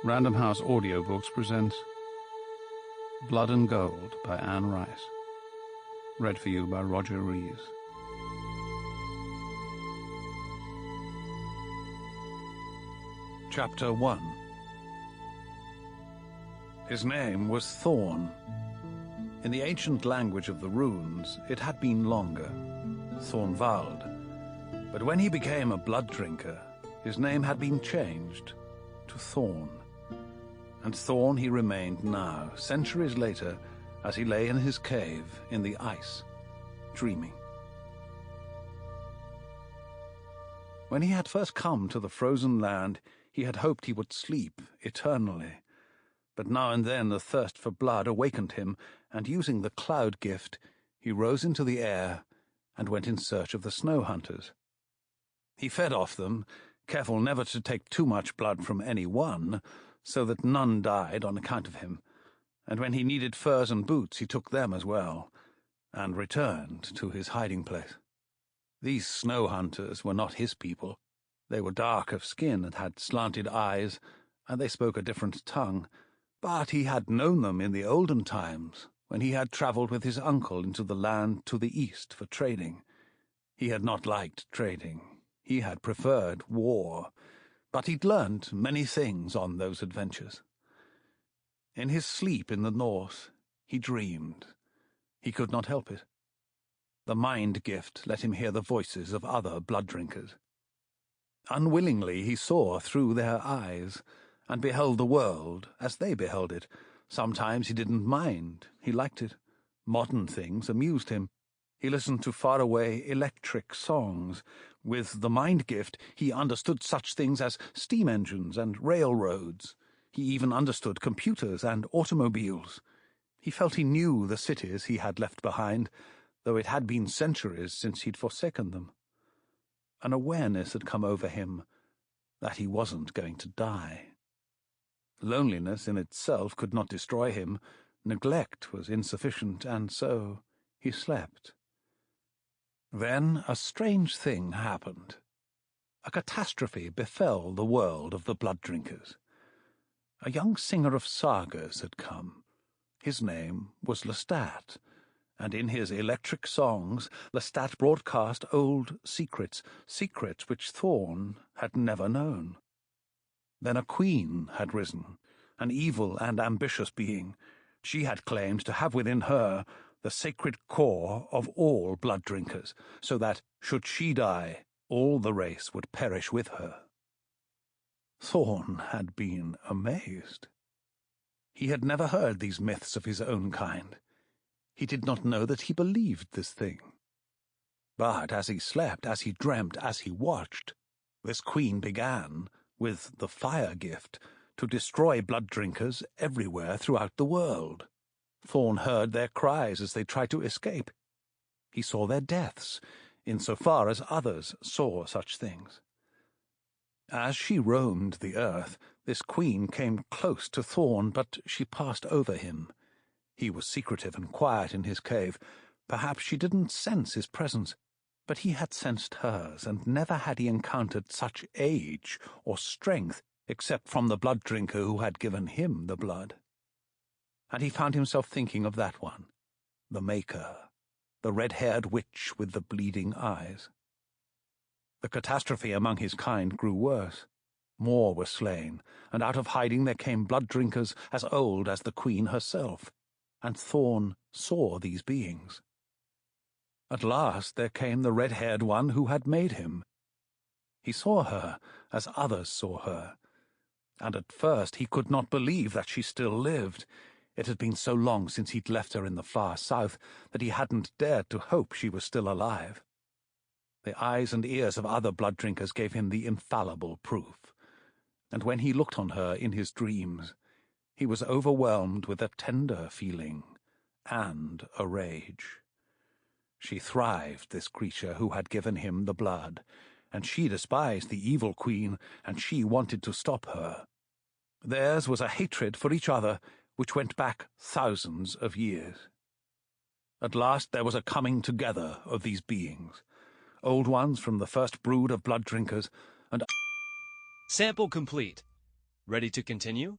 Random House Audiobooks presents Blood and Gold by Anne Rice. Read for you by Roger Rees. Chapter 1. His name was Thorne. In the ancient language of the runes, it had been longer, Thornvald. But when he became a blood drinker, his name had been changed to Thorne. And Thorne he remained now, centuries later, as he lay in his cave in the ice, dreaming. When he had first come to the frozen land, he had hoped he would sleep eternally. But now and then the thirst for blood awakened him, and using the cloud gift, he rose into the air and went in search of the snow hunters. He fed off them, careful never to take too much blood from any one, so that none died on account of him, and when he needed furs and boots he took them as well, and returned to his hiding place. These snow hunters were not his people. They were dark of skin and had slanted eyes, and they spoke a different tongue, but he had known them in the olden times, when he had travelled with his uncle into the land to the east for trading. He had not liked trading. He had preferred war, but he'd learned many things on those adventures. In his sleep in the north, he dreamed. He could not help it. The mind gift let him hear the voices of other blood drinkers. Unwillingly he saw through their eyes, and beheld the world as they beheld it. Sometimes he didn't mind. He liked it. Modern things amused him. He listened to faraway electric songs. With the mind gift, he understood such things as steam engines and railroads. He even understood computers and automobiles. He felt he knew the cities he had left behind, though it had been centuries since he'd forsaken them. An awareness had come over him that he wasn't going to die. Loneliness in itself could not destroy him. Neglect was insufficient, and so he slept. Then a strange thing happened. A catastrophe befell the world of the blood drinkers. A young singer of sagas had come. His name was Lestat, and in his electric songs Lestat broadcast old secrets which Thorne had never known. Then a queen had risen, an evil and ambitious being. She had claimed to have within her the sacred core of all blood drinkers, so that, should she die, all the race would perish with her. Thorne had been amazed. He had never heard these myths of his own kind. He did not know that he believed this thing. But as he slept, as he dreamt, as he watched, this queen began, with the fire gift, to destroy blood drinkers everywhere throughout the world. Thorne heard their cries as they tried to escape. He saw their deaths, insofar as others saw such things. As she roamed the earth, this queen came close to Thorne, but she passed over him. He was secretive and quiet in his cave. Perhaps she didn't sense his presence, but he had sensed hers, and never had he encountered such age or strength except from the blood drinker who had given him the blood. And he found himself thinking of that one, the Maker, the red-haired witch with the bleeding eyes. The catastrophe among his kind grew worse. More were slain, and out of hiding there came blood drinkers as old as the queen herself, and Thorne saw these beings. At last there came the red-haired one who had made him. He saw her as others saw her, and at first he could not believe that she still lived. It had been so long since he'd left her in the far south that he hadn't dared to hope she was still alive. The eyes and ears of other blood drinkers gave him the infallible proof, and when he looked on her in his dreams, he was overwhelmed with a tender feeling and a rage. She thrived, this creature who had given him the blood, and she despised the evil queen, and she wanted to stop her. Theirs was a hatred for each other which went back thousands of years. At last there was a coming together of these beings, old ones from the first brood of blood drinkers, and Sample complete. Ready to continue?